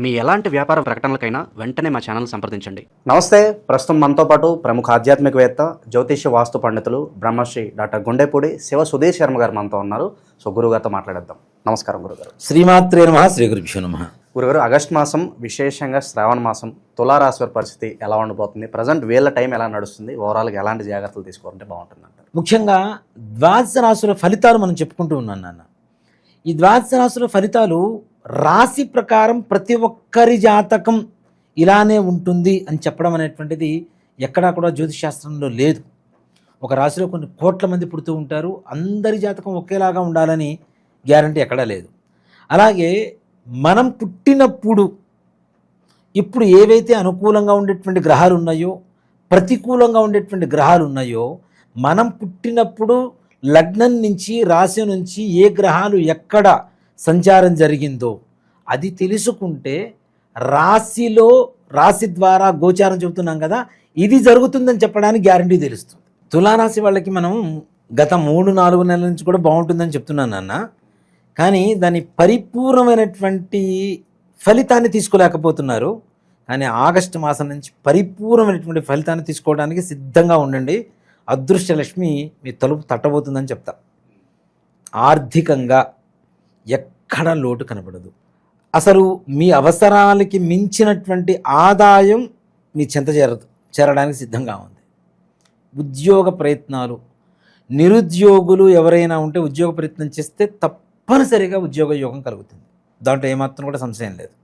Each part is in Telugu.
మీ ఎలాంటి వ్యాపార ప్రకటనలకైనా వెంటనే మా ఛానల్ సంప్రదించండి. నమస్తే. ప్రస్తుతం మనతో పాటు ప్రముఖ ఆధ్యాత్మికవేత్త, జ్యోతిష్య వాస్తు పండితులు బ్రహ్మశ్రీ డాక్టర్ గుండెపూడి శివ సుధీర్ శర్మ గారు మనతో ఉన్నారు. సో గురుగారితో మాట్లాడేద్దాం. నమస్కారం గురుగారు. శ్రీమాత్రే నమః. శ్రీ గురుభ్యో నమః. గురుగారు, ఆగస్టు మాసం, విశేషంగా శ్రావణ మాసం, తులారాశి వారి పరిస్థితి ఎలా ఉండబోతుంది? ప్రజెంట్ వీళ్ళ టైం ఎలా నడుస్తుంది? ఓవరాల్గా ఎలాంటి జాగ్రత్తలు తీసుకోవాలంటే బాగుంటుంది అంటారు? ముఖ్యంగా ద్వాదశ రాశుల ఫలితాలు మనం చెప్పుకుంటూ ఉన్నాను నాన్న. ఈ ద్వాదశ రాశుల ఫలితాలు రాశి ప్రకారం ప్రతి ఒక్కరి జాతకం ఇలానే ఉంటుంది అని చెప్పడం అనేటువంటిది ఎక్కడా కూడా జ్యోతిషాస్త్రంలో లేదు. ఒక రాశిలో కొన్ని కోట్ల మంది పుడుతూ ఉంటారు, అందరి జాతకం ఒకేలాగా ఉండాలని గ్యారంటీ ఎక్కడా లేదు. అలాగే మనం పుట్టినప్పుడు ఇప్పుడు ఏవైతే అనుకూలంగా ఉండేటువంటి గ్రహాలు ఉన్నాయో, ప్రతికూలంగా ఉండేటువంటి గ్రహాలు ఉన్నాయో, మనం పుట్టినప్పుడు లగ్నం నుంచి రాశి నుంచి ఏ గ్రహాలు ఎక్కడ సంచారం జరిగిందో అది తెలుసుకుంటే రాశి ద్వారా గోచారం చెబుతున్నాం కదా, ఇది జరుగుతుందని చెప్పడానికి గ్యారంటీ తెలుస్తుంది. తులారాశి వాళ్ళకి మనం గత 3-4 నెలల నుంచి కూడా బాగుంటుందని చెప్తున్నాను నాన్న. కానీ దాని పరిపూర్ణమైనటువంటి ఫలితాన్ని తీసుకోలేకపోతున్నారు. కానీ ఆగస్టు మాసం నుంచి పరిపూర్ణమైనటువంటి ఫలితాన్ని తీసుకోవడానికి సిద్ధంగా ఉండండి. అదృష్టలక్ష్మి మీ తలుపు తట్టబోతుందని చెప్తా. ఆర్థికంగా ఎక్కడ లోటు కనబడదు. అసలు మీ అవసరాలకి మించినటువంటి ఆదాయం మీ చెంత చేరడానికి సిద్ధంగా ఉంది. ఉద్యోగ ప్రయత్నాలు, నిరుద్యోగులు ఎవరైనా ఉంటే ఉద్యోగ ప్రయత్నం చేస్తే తప్పనిసరిగా ఉద్యోగ యోగం కలుగుతుంది. దాంట్లో ఏమాత్రం కూడా సంశయం లేదు.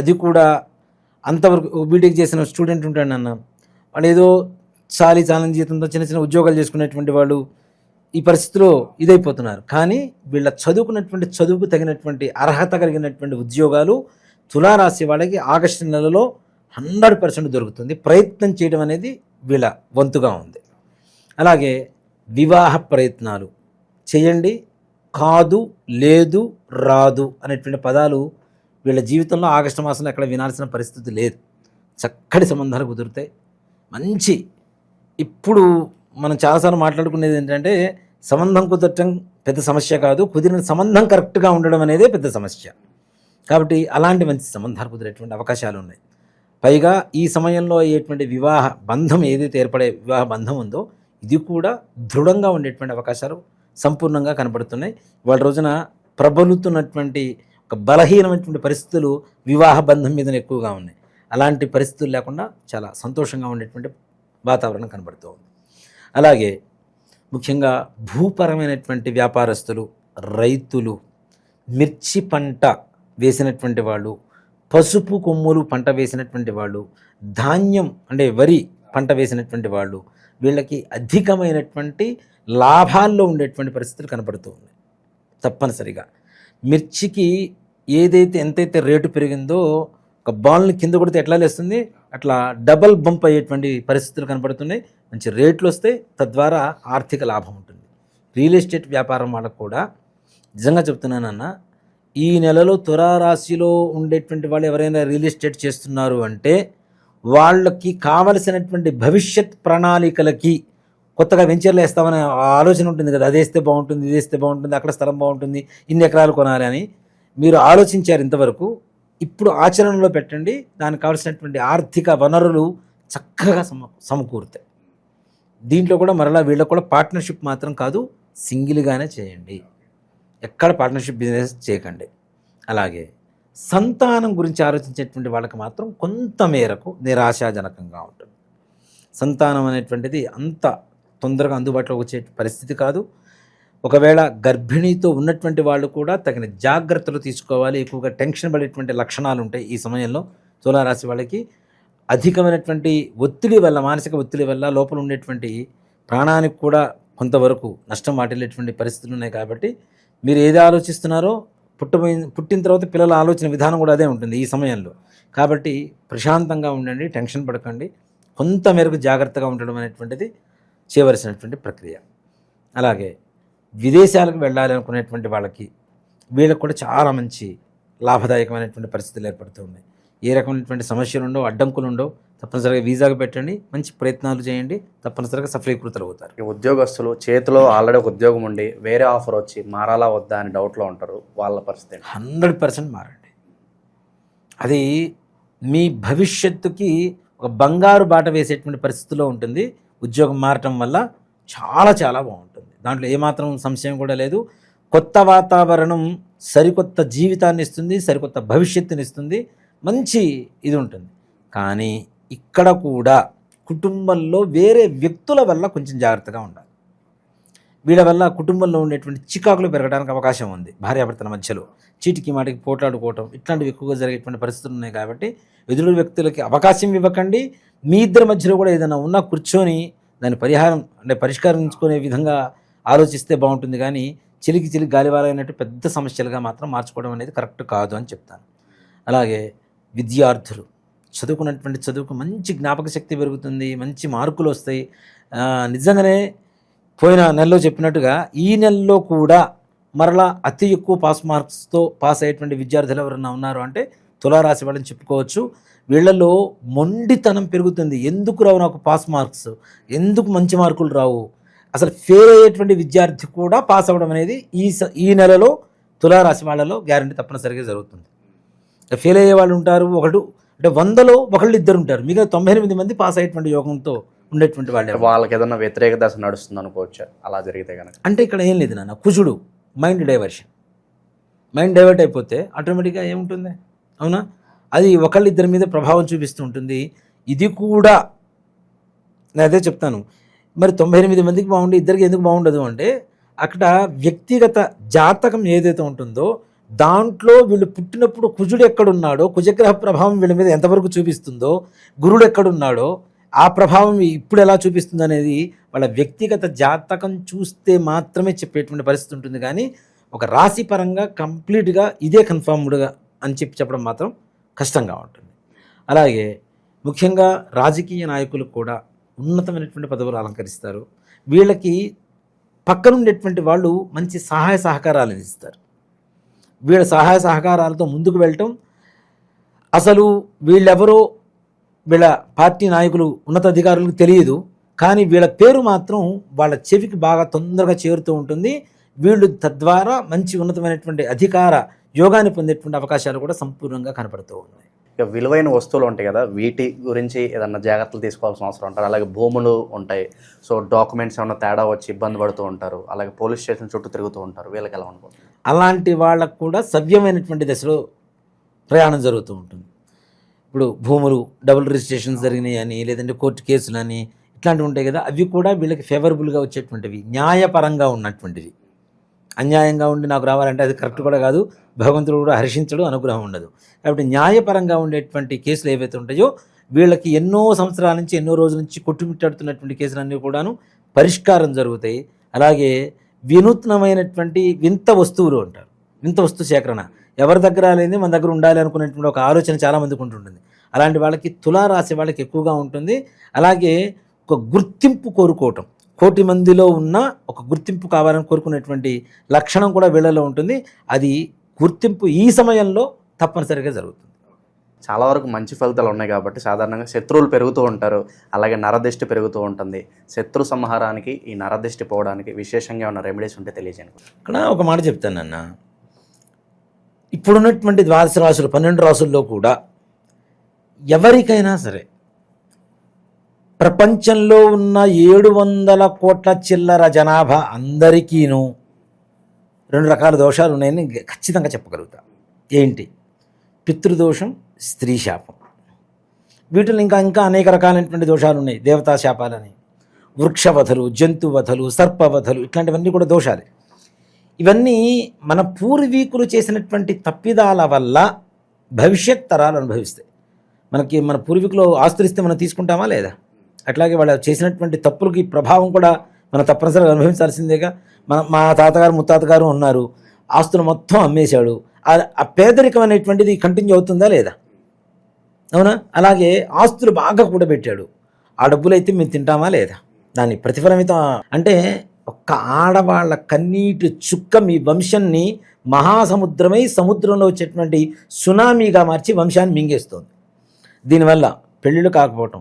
అది కూడా అంతవరకు బీటెక్ చేసిన స్టూడెంట్ ఉంటాడు అన్న, వాళ్ళు ఏదో చాలని జీతంతో చిన్న చిన్న ఉద్యోగాలు చేసుకునేటువంటి వాళ్ళు ఈ పరిస్థితిలో ఇదైపోతున్నారు. కానీ వీళ్ళ చదువుకున్నటువంటి చదువుకు తగినటువంటి అర్హత కలిగినటువంటి ఉద్యోగాలు తులారాశి వాళ్ళకి ఆగస్టు నెలలో 100% దొరుకుతుంది. ప్రయత్నం చేయడం అనేది వీళ్ళ వంతుగా ఉంది. అలాగే వివాహ ప్రయత్నాలు చేయండి. కాదు, లేదు, రాదు అనేటువంటి పదాలు వీళ్ళ జీవితంలో ఆగస్టు మాసంలో ఎక్కడ వినాల్సిన పరిస్థితి లేదు. చక్కటి సంబంధాలు కుదురుతాయి. మంచి ఇప్పుడు మనం చాలాసార్లు మాట్లాడుకునేది ఏంటంటే, సంబంధం కుదరటం పెద్ద సమస్య కాదు, కుదిరిన సంబంధం కరెక్ట్గా ఉండడం అనేదే పెద్ద సమస్య. కాబట్టి అలాంటి మంచి సంబంధాలు కుదిరేటువంటి అవకాశాలు ఉన్నాయి. పైగా ఈ సమయంలో అయ్యేటువంటి వివాహ బంధం, ఏదైతే ఏర్పడే వివాహ బంధం ఉందో ఇది కూడా దృఢంగా ఉండేటువంటి అవకాశాలు సంపూర్ణంగా కనబడుతున్నాయి. వాళ్ళ రోజున ప్రబలుతున్నటువంటి ఒక బలహీనమైనటువంటి పరిస్థితులు వివాహ బంధం మీద ఎక్కువగా ఉన్నాయి. అలాంటి పరిస్థితులు లేకుండా చాలా సంతోషంగా ఉండేటువంటి వాతావరణం కనబడుతూ ఉంది. అలాగే ముఖ్యంగా భూపరమైనటువంటి వ్యాపారస్తులు, రైతులు, మిర్చి పంట వేసినటువంటి వాళ్ళు, పసుపు కొమ్ములు పంట వేసినటువంటి వాళ్ళు, ధాన్యం అంటే వరి పంట వేసినటువంటి వాళ్ళు, వీళ్ళకి అధికమైనటువంటి లాభాల్లో ఉండేటువంటి పరిస్థితులు కనబడుతూ ఉన్నాయి. తప్పనిసరిగా మిర్చికి ఎంతైతే రేటు పెరిగిందో, ఒక బాల్ని కింద కొడితే ఎట్లా లేస్తుంది అట్లా డబల్ బంప్ అయ్యేటువంటి పరిస్థితులు కనపడుతున్నాయి. మంచి రేట్లు వస్తే తద్వారా ఆర్థిక లాభం ఉంటుంది. రియల్ ఎస్టేట్ వ్యాపారం వాళ్ళకు కూడా నిజంగా చెప్తున్నానన్న, ఈ నెలలో తులారాశిలో ఉండేటువంటి వాళ్ళు ఎవరైనా రియల్ ఎస్టేట్ చేస్తున్నారు అంటే వాళ్ళకి కావలసినటువంటి భవిష్యత్ ప్రణాళికలకి కొత్తగా వెంచర్లు వేస్తామనే ఆలోచన ఉంటుంది కదా, అది వేస్తే బాగుంటుంది, ఇది వేస్తే బాగుంటుంది, అక్కడ స్థలం బాగుంటుంది, ఇన్ని ఎకరాలు కొనాలి అని మీరు ఆలోచించారు ఇంతవరకు. ఇప్పుడు ఆచరణలో పెట్టండి. దానికి కావాల్సినటువంటి ఆర్థిక వనరులు చక్కగా సమకూరుతాయి. దీంట్లో కూడా మరలా వీళ్ళకు కూడా పార్ట్నర్షిప్ మాత్రం కాదు, సింగిల్గానే చేయండి. ఎక్కడ పార్ట్నర్షిప్ బిజినెస్ చేయకండి. అలాగే సంతానం గురించి ఆలోచించేటువంటి వాళ్ళకి మాత్రం కొంత మేరకు నిరాశాజనకంగా ఉంటుంది. సంతానం అనేటువంటిది అంత తొందరగా అందుబాటులోకి వచ్చే పరిస్థితి కాదు. ఒకవేళ గర్భిణీతో ఉన్నటువంటి వాళ్ళు కూడా తగిన జాగ్రత్తలు తీసుకోవాలి. ఎక్కువగా టెన్షన్ పడేటువంటి లక్షణాలు ఉంటాయి ఈ సమయంలో. తులారాశి వాళ్ళకి అధికమైనటువంటి ఒత్తిడి వల్ల, మానసిక ఒత్తిడి వల్ల లోపల ఉండేటువంటి ప్రాణానికి కూడా కొంతవరకు నష్టం వాటిల్లేటువంటి పరిస్థితులు ఉన్నాయి. కాబట్టి మీరు ఏది ఆలోచిస్తున్నారో పుట్టిన తర్వాత పిల్లల ఆలోచన విధానం కూడా అదే ఉంటుంది ఈ సమయంలో. కాబట్టి ప్రశాంతంగా ఉండండి, టెన్షన్ పడకండి. కొంత మేరకు జాగ్రత్తగా ఉండడం అనేటువంటిది చేయవలసినటువంటి ప్రక్రియ. అలాగే విదేశాలకు వెళ్ళాలి అనుకునేటువంటి వాళ్ళకి వీళ్ళకు కూడా చాలా మంచి లాభదాయకమైనటువంటి పరిస్థితులు ఏర్పడుతూ ఉన్నాయి. ఏ రకమైనటువంటి సమస్యలు ఉండవు, అడ్డంకులు ఉండవు. తప్పనిసరిగా వీసాకు పెట్టండి, మంచి ప్రయత్నాలు చేయండి, తప్పనిసరిగా సఫలీకృతులు అవుతారు. ఉద్యోగస్తులు చేతిలో ఆల్రెడీ ఒక ఉద్యోగం ఉండి వేరే ఆఫర్ వచ్చి మారాలా వద్దా అని డౌట్లో ఉంటారు, వాళ్ళ పరిస్థితి 100% మారండి. అది మీ భవిష్యత్తుకి ఒక బంగారు బాట వేసేటువంటి పరిస్థితిలో ఉంటుంది. ఉద్యోగం మారటం వల్ల చాలా చాలా బాగుంటుంది. దాంట్లో ఏమాత్రం సంశయం కూడా లేదు. కొత్త వాతావరణం సరికొత్త జీవితాన్ని ఇస్తుంది, సరికొత్త భవిష్యత్తుని ఇస్తుంది, మంచి ఇది ఉంటుంది. కానీ ఇక్కడ కూడా కుటుంబంలో వేరే వ్యక్తుల వల్ల కొంచెం జాగ్రత్తగా ఉండాలి. వీళ్ళ వల్ల కుటుంబంలో ఉండేటువంటి చికాకులు పెరగడానికి అవకాశం ఉంది. భార్యాభర్తల మధ్యలో చీటికి మాటికి పోట్లాడుకోవటం ఇట్లాంటివి ఎక్కువగా జరిగేటువంటి పరిస్థితులు ఉన్నాయి. కాబట్టి ఎదురు వ్యక్తులకి అవకాశం ఇవ్వకండి. మీ ఇద్దరి మధ్యలో కూడా ఏదైనా ఉన్నా కూర్చొని దాని పరిష్కరించుకునే విధంగా ఆలోచిస్తే బాగుంటుంది. కానీ చిలికి గాలివారైనట్టు పెద్ద సమస్యలుగా మాత్రం మార్చుకోవడం అనేది కరెక్ట్ కాదు అని చెప్తాను. అలాగే విద్యార్థులు చదువుకున్నటువంటి చదువుకు మంచి జ్ఞాపక శక్తి పెరుగుతుంది, మంచి మార్కులు వస్తాయి. నిజంగానే పోయిన నెలలో చెప్పినట్టుగా ఈ నెలలో కూడా మరలా అతి ఎక్కువ పాస్ మార్క్స్తో పాస్ అయ్యేటువంటి విద్యార్థులు ఎవరైనా ఉన్నారు అంటే తులారాశి వాళ్ళని చెప్పుకోవచ్చు. వీళ్ళలో మొండితనం పెరుగుతుంది. ఎందుకు రావు నాకు పాస్ మార్క్స్, ఎందుకు మంచి మార్కులు రావు, అసలు ఫెయిల్ అయ్యేటువంటి విద్యార్థి కూడా పాస్ అవ్వడం అనేది ఈ నెలలో తులారాశి వాళ్ళలో గ్యారంటీ తప్పనిసరిగా జరుగుతుంది. ఫెయిల్ అయ్యే వాళ్ళు ఉంటారు, ఒకడు అంటే 100లో ఒకళ్ళు ఇద్దరు ఉంటారు, మిగతా 98 మంది పాస్ అయ్యేటువంటి యోగంతో ఉండేటువంటి వాళ్ళే. వాళ్ళకి ఏదైనా వ్యతిరేక దశ నడుస్తుంది అనుకోవచ్చు అలా జరిగితే కనుక. అంటే ఇక్కడ ఏం లేదు నాన్న, కుజుడు మైండ్ డైవర్ట్ అయిపోతే ఆటోమేటిక్గా ఏముంటుంది, అవునా, అది ఒకళ్ళిద్దరి మీద ప్రభావం చూపిస్తూ ఉంటుంది. ఇది కూడా నేను అదే చెప్తాను. మరి 98 మందికి బాగుండి ఇద్దరికి ఎందుకు బాగుండదు అంటే అక్కడ వ్యక్తిగత జాతకం ఏదైతే ఉంటుందో దాంట్లో వీళ్ళు పుట్టినప్పుడు కుజుడు ఎక్కడున్నాడో, కుజగ్రహ ప్రభావం వీళ్ళ మీద ఎంతవరకు చూపిస్తుందో, గురుడు ఎక్కడున్నాడో ఆ ప్రభావం ఇప్పుడు ఎలా చూపిస్తుంది అనేది వాళ్ళ వ్యక్తిగత జాతకం చూస్తే మాత్రమే చెప్పేటువంటి పరిస్థితి ఉంటుంది. కానీ ఒక రాశి పరంగా కంప్లీట్గా ఇదే కన్ఫర్మ్డ్గా అని చెప్పడం మాత్రం కష్టంగా ఉంటుంది. అలాగే ముఖ్యంగా రాజకీయ నాయకులు కూడా ఉన్నతమైనటువంటి పదవులు అలంకరిస్తారు. వీళ్ళకి పక్కనుండేటువంటి వాళ్ళు మంచి సహాయ సహకారాలను ఇస్తారు. వీళ్ళ సహాయ సహకారాలతో ముందుకు వెళ్ళటం, అసలు వీళ్ళెవరో వీళ్ళ పార్టీ నాయకులు ఉన్నతాధికారులకు తెలియదు, కానీ వీళ్ళ పేరు మాత్రం వాళ్ళ చెవికి బాగా తొందరగా చేరుతూ ఉంటుంది. వీళ్ళు తద్వారా మంచి ఉన్నతమైనటువంటి అధికార యోగాన్ని పొందేటువంటి అవకాశాలు కూడా సంపూర్ణంగా కనపడుతూ ఉన్నాయి. ఇక విలువైన వస్తువులు ఉంటాయి కదా, వీటి గురించి ఏదన్నా జాగ్రత్తలు తీసుకోవాల్సిన అవసరం ఉంటారు. అలాగే భూములు ఉంటాయి, సో డాక్యుమెంట్స్ ఏమైనా తేడా వచ్చి ఇబ్బంది పడుతూ ఉంటారు. అలాగే పోలీస్ స్టేషన్ చుట్టూ తిరుగుతూ ఉంటారు. వీళ్ళకి ఎలా అనుకుంటున్నారు? అలాంటి వాళ్ళకు కూడా సవ్యమైనటువంటి దశలో ప్రయాణం జరుగుతూ ఉంటుంది. ఇప్పుడు భూములు డబుల్ రిజిస్ట్రేషన్స్ జరిగినాయి అని, లేదంటే కోర్టు కేసులు అని ఇట్లాంటివి ఉంటాయి కదా, అవి కూడా వీళ్ళకి ఫేవరబుల్గా వచ్చేటువంటివి, న్యాయపరంగా ఉన్నటువంటివి. అన్యాయంగా ఉండి నాకు రావాలంటే అది కరెక్ట్ కూడా కాదు, భగవంతుడు కూడా హర్షించడు, అనుగ్రహం ఉండదు. కాబట్టి న్యాయపరంగా ఉండేటువంటి కేసులు ఏవైతే ఉంటాయో వీళ్ళకి ఎన్నో సంవత్సరాల నుంచి ఎన్నో రోజుల నుంచి కొట్టుమిట్టాడుతున్నటువంటి కేసులన్నీ కూడాను పరిష్కారం జరుగుతాయి. అలాగే వినూత్నమైనటువంటి వింత వస్తువులు అంటారు, వింత వస్తు సేకరణ, ఎవరి దగ్గర లేని మన దగ్గర ఉండాలి అనుకునేటువంటి ఒక ఆలోచన చాలామందికి ఉంటుంటుంది. అలాంటి వాళ్ళకి తులారాశి వాళ్ళకి ఎక్కువగా ఉంటుంది. అలాగే ఒక గుర్తింపు కోరుకోవటం, కోటి మందిలో ఉన్న ఒక గుర్తింపు కావాలని కోరుకునేటువంటి లక్షణం కూడా వీళ్ళలో ఉంటుంది. అది గుర్తింపు ఈ సమయంలో తప్పనిసరిగా జరుగుతుంది. చాలా వరకు మంచి ఫలితాలు ఉన్నాయి కాబట్టి సాధారణంగా శత్రువులు పెరుగుతూ ఉంటారు, అలాగే నరదిష్టి పెరుగుతూ ఉంటుంది. శత్రు సంహారానికి ఈ నరదిష్టి పోవడానికి విశేషంగా ఉన్న రెమెడీస్ ఉంటే తెలియజేయండి. ఇక్కడ ఒక మాట చెప్తానన్న, ఇప్పుడున్నటువంటి 12 రాశులు 12 రాశుల్లో కూడా ఎవరికైనా సరే ప్రపంచంలో ఉన్న 700 కోట్ల చిల్లర జనాభా అందరికీను 2 రకాల దోషాలు ఉన్నాయని ఖచ్చితంగా చెప్పగలుగుతా. ఏంటి? పితృదోషం, స్త్రీ శాపం. వీటిలో ఇంకా అనేక రకాలైనటువంటి దోషాలు ఉన్నాయి. దేవతా శాపాలని, వృక్షవధలు, జంతువధలు, సర్పవధలు, ఇట్లాంటివన్నీ కూడా దోషాలే. ఇవన్నీ మన పూర్వీకులు చేసినటువంటి తప్పిదాల వల్ల భవిష్యత్ తరాలు అనుభవిస్తాయి. మన పూర్వీకులు ఆస్తులు ఇస్తే మనం తీసుకుంటామా లేదా? అట్లాగే వాళ్ళు చేసినటువంటి తప్పులకి ప్రభావం కూడా మనం తప్పనిసరిగా అనుభవించాల్సిందేగా. మా తాతగారు ముత్తాతగారు ఉన్నారు, ఆస్తులు మొత్తం అమ్మేశాడు, ఆ పేదరికం అనేటువంటిది కంటిన్యూ అవుతుందా లేదా? అవునా? అలాగే ఆస్తులు బాగా కూడబెట్టాడు, ఆ డబ్బులైతే మేము తింటామా లేదా? దాని ప్రతిఫలమిత అంటే ఒక్క ఆడవాళ్ళ కన్నీటి చుక్క మీ వంశాన్ని మహాసముద్రమై సముద్రంలో వచ్చేటువంటి సునామీగా మార్చి వంశాన్ని మింగేస్తుంది. దీనివల్ల పెళ్ళిళ్ళు కాకపోవటం,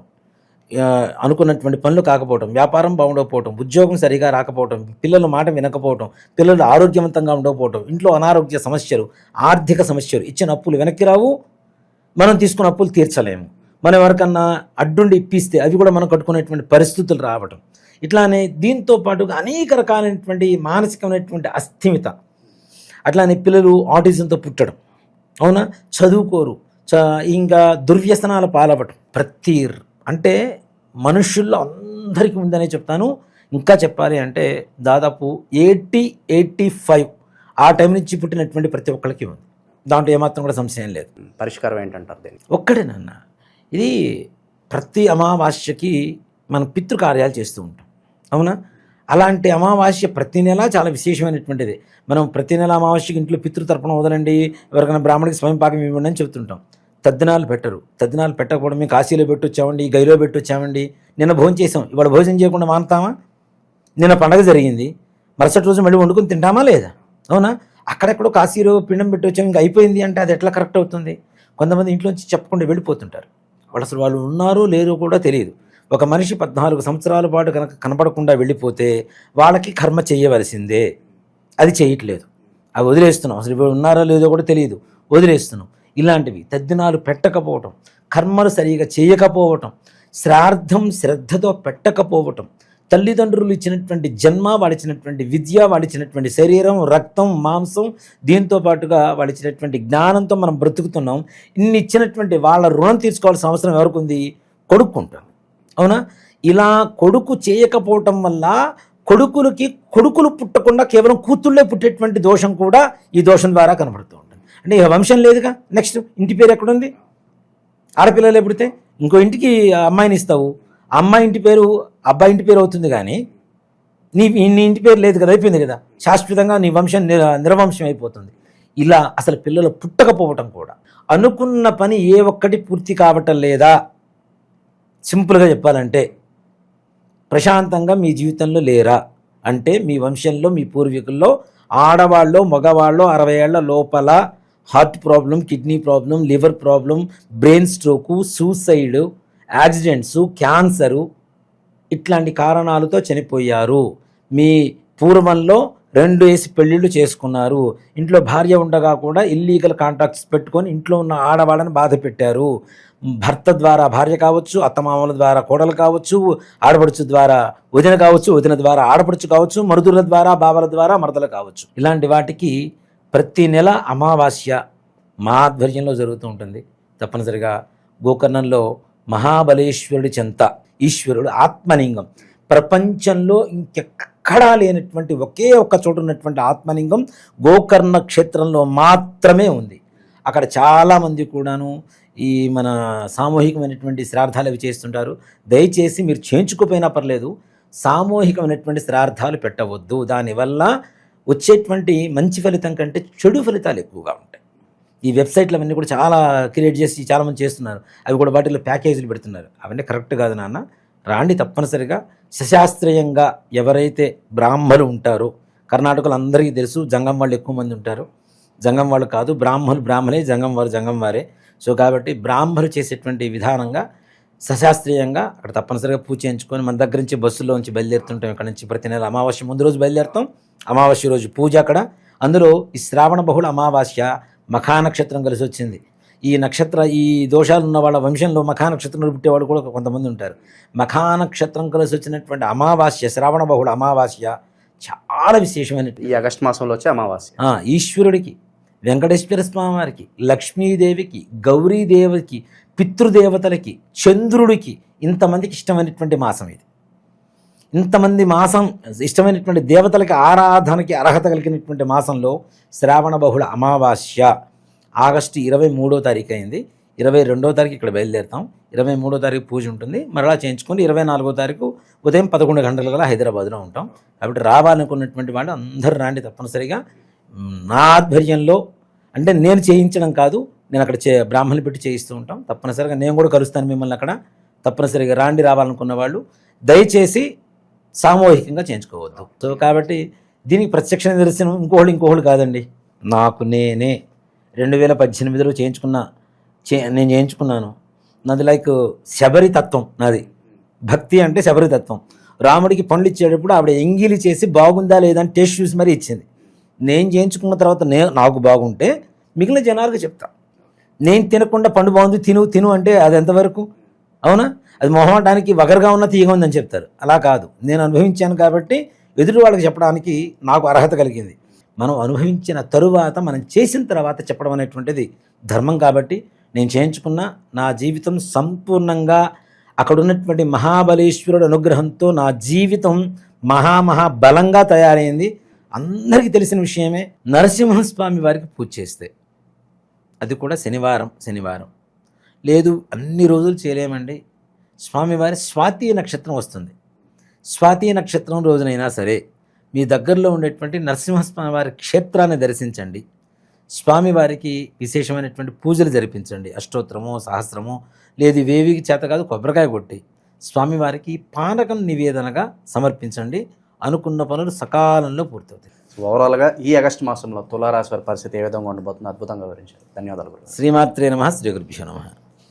అనుకున్నటువంటి పనులు కాకపోవటం, వ్యాపారం బాగుండకపోవటం, ఉద్యోగం సరిగా రాకపోవటం, పిల్లల మాట వినకపోవటం, పిల్లలు ఆరోగ్యవంతంగా ఉండకపోవటం, ఇంట్లో అనారోగ్య సమస్యలు, ఆర్థిక సమస్యలు, ఇచ్చిన అప్పులు వెనక్కి రావు, మనం తీసుకున్న అప్పులు తీర్చలేము, మనం ఎవరికన్నా అడ్డుండి ఇప్పిస్తే అవి కూడా మనం కట్టుకునేటువంటి పరిస్థితులు రావటం, ఇట్లానే దీంతో పాటుగా అనేక రకాలైనటువంటి మానసికమైనటువంటి అస్థిమిత, అట్లానే పిల్లలు ఆటిజంతో పుట్టడం, అవునా, చదువుకోరు, ఇంకా దుర్వ్యసనాల పాలవ్వటం, అంటే మనుషుల్లో అందరికీ ఉందనే చెప్తాను. ఇంకా చెప్పాలి అంటే దాదాపు 85 ఆ టైం నుంచి పుట్టినటువంటి ప్రతి ఒక్కరికి ఉంది, దాంట్లో ఏమాత్రం కూడా సంశయం లేదు. పరిష్కారం ఏంటంటారు దీనికి? ఒక్కడేనన్న, ఇది ప్రతి అమావాస్యకి మనం పితృకార్యాలు చేస్తూ ఉంటాం, అవునా. అలాంటి అమావాస్య ప్రతి నెల చాలా విశేషమైనటువంటిది. మనం ప్రతి నెల అమావాస్యకి ఇంట్లో పితృతర్పణ వదలండి, ఎవరికైనా బ్రాహ్మణికి స్వయం పాకం ఇవ్వండి అని చెప్తుంటాం. తద్దినాలు పెట్టరు. తద్దినాలు పెట్టకపోవడం, మేము కాశీలో పెట్టొచ్చామండి, గైలో పెట్టొచ్చామండి, నిన్న భోజనం చేసాం, ఇవాళ భోజనం చేయకుండా మానుతామా? నిన్న పండగ జరిగింది, మరుసటి రోజు మళ్ళీ వండుకొని తింటామా లేదా? అవునా. అక్కడెక్కడో కాశీలో పిండం పెట్టొచ్చాము, ఇంకా అయిపోయింది అంటే అది ఎట్లా కరెక్ట్ అవుతుంది? కొంతమంది ఇంట్లోంచి చెప్పకుండా వెళ్ళిపోతుంటారు, వాళ్ళు ఉన్నారో లేరో కూడా తెలియదు. ఒక మనిషి 14 సంవత్సరాల పాటు కనుక కనపడకుండా వెళ్ళిపోతే వాళ్ళకి కర్మ చేయవలసిందే, అది చేయట్లేదు, అవి వదిలేస్తున్నాం, అసలు ఇప్పుడు ఉన్నారో లేదో కూడా తెలియదు, వదిలేస్తున్నాం. ఇలాంటివి తద్దినాలు పెట్టకపోవటం, కర్మలు సరిగా చేయకపోవటం, శ్రాద్ధం శ్రద్ధతో పెట్టకపోవటం, తల్లిదండ్రులు ఇచ్చినటువంటి జన్మ, వాడిచ్చినటువంటి విద్య, వాడిచ్చినటువంటి శరీరం, రక్తం, మాంసం, దీంతో పాటుగా వాడిచ్చినటువంటి జ్ఞానంతో మనం బ్రతుకుతున్నాం. ఇన్ని ఇచ్చినటువంటి వాళ్ళ రుణం తీర్చుకోవాల్సిన అవసరం ఎవరికి ఉంది? కొడుకుంటాం, అవునా. ఇలా కొడుకు చేయకపోవటం వల్ల కొడుకులు పుట్టకుండా కేవలం కూతుళ్ళే పుట్టేటువంటి దోషం కూడా ఈ దోషం ద్వారా కనబడుతూ ఉంటుంది. అంటే ఇక వంశం లేదుగా. నెక్స్ట్ ఇంటి పేరు ఎక్కడుంది? ఆడపిల్లలే పుడితే ఇంకో ఇంటికి అమ్మాయిని ఇస్తావు, అమ్మాయి ఇంటి పేరు అబ్బాయి ఇంటి పేరు అవుతుంది, కానీ నీ ఇంటి పేరు లేదు కదా, అయిపోయింది కదా, శాశ్వతంగా నీ వంశం నిరవంశం అయిపోతుంది. ఇలా అసలు పిల్లలు పుట్టకపోవటం కూడా, అనుకున్న పని ఏ ఒక్కటి పూర్తి కావటం లేదా. సింపుల్గా చెప్పాలంటే ప్రశాంతంగా మీ జీవితంలో లేరా అంటే మీ వంశంలో, మీ పూర్వీకుల్లో ఆడవాళ్ళు మగవాళ్ళు 60 ఏళ్ల లోపల heart problem, kidney problem, liver problem, brain stroke, suicide, accidents, cancer, ఇట్లాంటి కారణాలతో చనిపోయారు. మీ పూర్వంలో 2 వేసి పెళ్ళిళ్ళు చేసుకున్నారు, ఇంట్లో భార్య ఉండగా కూడా ఇల్లీగల్ కాంట్రాక్ట్స్ పెట్టుకొని ఇంట్లో ఉన్న ఆడవాళ్ళని బాధ పెట్టారు. భర్త ద్వారా భార్య కావచ్చు, అత్తమామల ద్వారా కోడలు కావచ్చు, ఆడపడుచు ద్వారా వదిన కావచ్చు, వదిన ద్వారా ఆడపడుచు కావచ్చు, మరుదుల ద్వారా బావల ద్వారా మరదలు కావచ్చు. ఇలాంటి వాటికి ప్రతి నెల అమావాస్య మా ఆధ్వర్యంలో జరుగుతూ ఉంటుంది. తప్పనిసరిగా గోకర్ణంలో మహాబలేశ్వరుడి చెంత ఈశ్వరుడు ఆత్మలింగం, ప్రపంచంలో ఇంకెక్కడా లేనటువంటి ఒకే ఒక్క చోటు ఉన్నటువంటి ఆత్మలింగం గోకర్ణ క్షేత్రంలో మాత్రమే ఉంది. అక్కడ చాలామంది కూడాను ఈ మన సామూహికమైనటువంటి శ్రార్థాలు అవి చేస్తుంటారు. దయచేసి మీరు చేయించుకోపోయినా పర్లేదు, సామూహికమైనటువంటి శ్రార్థాలు పెట్టవద్దు. దానివల్ల వచ్చేటువంటి మంచి ఫలితం కంటే చెడు ఫలితాలు ఎక్కువగా ఉంటాయి. ఈ వెబ్సైట్లు అవన్నీ కూడా చాలా క్రియేట్ చేసి చాలామంది చేస్తున్నారు, అవి కూడా వాటిలో ప్యాకేజీలు పెడుతున్నారు. అవన్నీ కరెక్ట్ కాదు నాన్న. రాండి, తప్పనిసరిగా సశాస్త్రీయంగా ఎవరైతే బ్రాహ్మలు ఉంటారో, కర్ణాటకలో అందరికీ తెలుసు జంగం వాళ్ళు ఎక్కువ మంది ఉంటారు. జంగం వాళ్ళు కాదు, బ్రాహ్మలే, జంగం వారే. సో కాబట్టి బ్రాహ్మలు చేసేటువంటి విధానంగా సశాస్త్రీయంగా అక్కడ తప్పనిసరిగా పూజ చేయించుకొని మన దగ్గర నుంచి బస్సులోంచి బయలుదేరుతుంటాం. ఇక్కడ నుంచి ప్రతి నెల అమావాస్య ముందు రోజు బయలుదేరుతాం, అమావాస్య రోజు పూజ అక్కడ. అందులో ఈ శ్రావణ బహుళ అమావాస్య మఖా నక్షత్రం కలిసి వచ్చింది. ఈ దోషాలు ఉన్న వాళ్ళ వంశంలో మఖా నక్షత్రంలో పుట్టేవాళ్ళు కూడా కొంతమంది ఉంటారు. మఖా నక్షత్రం కలిసి వచ్చినటువంటి అమావాస్య, శ్రావణ బహుళ అమావాస్య చాలా విశేషమైనటువంటి ఈ ఆగస్టు మాసంలో వచ్చే అమావాస్య. ఈశ్వరుడికి, వెంకటేశ్వర స్వామి వారికి, లక్ష్మీదేవికి, గౌరీదేవికి, పితృదేవతలకి, చంద్రుడికి, ఇంతమందికి ఇష్టమైనటువంటి మాసం ఇది. ఇంతమంది మాసం ఇష్టమైనటువంటి దేవతలకి ఆరాధనకి అర్హత కలిగినటువంటి మాసంలో శ్రావణ బహుళ అమావాస్య ఆగస్టు 23వ తారీఖు అయింది. 22వ తారీఖు ఇక్కడ బయలుదేరుతాం. 23వ తారీఖు పూజ ఉంటుంది, మరలా చేయించుకొని 24వ తారీఖు ఉదయం 11 గంటల కల్లా హైదరాబాద్లో ఉంటాం. కాబట్టి రావాలనుకున్నటువంటి వాళ్ళు అందరూ రాండి తప్పనిసరిగా. నా ఆధ్వర్యంలో, అంటే నేను చేయించడం కాదు, నేను అక్కడ బ్రాహ్మణులు పెట్టి చేయిస్తూ ఉంటాం. తప్పనిసరిగా నేను కూడా కలుస్తాను మిమ్మల్ని అక్కడ. తప్పనిసరిగా రాండి, రావాలనుకున్న వాళ్ళు దయచేసి సామూహికంగా చేయించుకోవద్దు. సో కాబట్టి దీనికి ప్రత్యక్ష నిదర్శనం ఇంకోళ్ళు కాదండి, నాకు నేనే 2018లో నేను చేయించుకున్నాను. నాది లైక్ శబరి తత్వం, నాది భక్తి అంటే శబరి తత్వం. రాముడికి పండ్లు ఇచ్చేటప్పుడు ఆవిడ ఎంగిలి చేసి బాగుందా లేదా అని టేస్ట్ చూసి మరీ ఇచ్చింది. నేను చేయించుకున్న తర్వాత నాకు బాగుంటే మిగిలిన జనాలకు చెప్తా. నేను తినకుండా పండు బాగుంది తిను తిను అంటే అది ఎంతవరకు? అవునా? అది మొహమాటానికి వగరుగా ఉన్న తీయగా ఉందని చెప్తారు. అలా కాదు, నేను అనుభవించాను కాబట్టి ఎదుటి వాళ్ళకి చెప్పడానికి నాకు అర్హత కలిగింది. మనం అనుభవించిన తరువాత, మనం చేసిన తర్వాత చెప్పడం అనేటువంటిది ధర్మం. కాబట్టి నేను చేయించుకున్న నా జీవితం సంపూర్ణంగా అక్కడ ఉన్నటువంటి మహాబలేశ్వరుడు అనుగ్రహంతో నా జీవితం మహాబలంగా తయారైంది. అందరికీ తెలిసిన విషయమే. నరసింహస్వామి వారికి పూజ చేస్తే, అది కూడా శనివారం లేదు, అన్ని రోజులు చేయలేమండి. స్వామివారి స్వాతి నక్షత్రం వస్తుంది. స్వాతి నక్షత్రం రోజునైనా సరే మీ దగ్గరలో ఉండేటువంటి నరసింహస్వామి వారి క్షేత్రాన్ని దర్శించండి. స్వామివారికి విశేషమైనటువంటి పూజలు జరిపించండి. అష్టోత్తరమో సహస్రమో, లేదు వేవికి చేత కాదు కొబ్బరికాయ కొట్టి స్వామివారికి పానకం నివేదనగా సమర్పించండి. అనుకున్న పనులు సకాలంలో పూర్తవుతాయి. ఓవరాల్గా ఈ ఆగస్టు మాసంలో తులారాశి వారి పరిస్థితి ఏ విధంగా ఉండబోతుందో అద్భుతంగా వివరించారు. ధన్యవాదాలు. శ్రీమాత్రే నమః. శ్రీ గురుభ్యో నమః.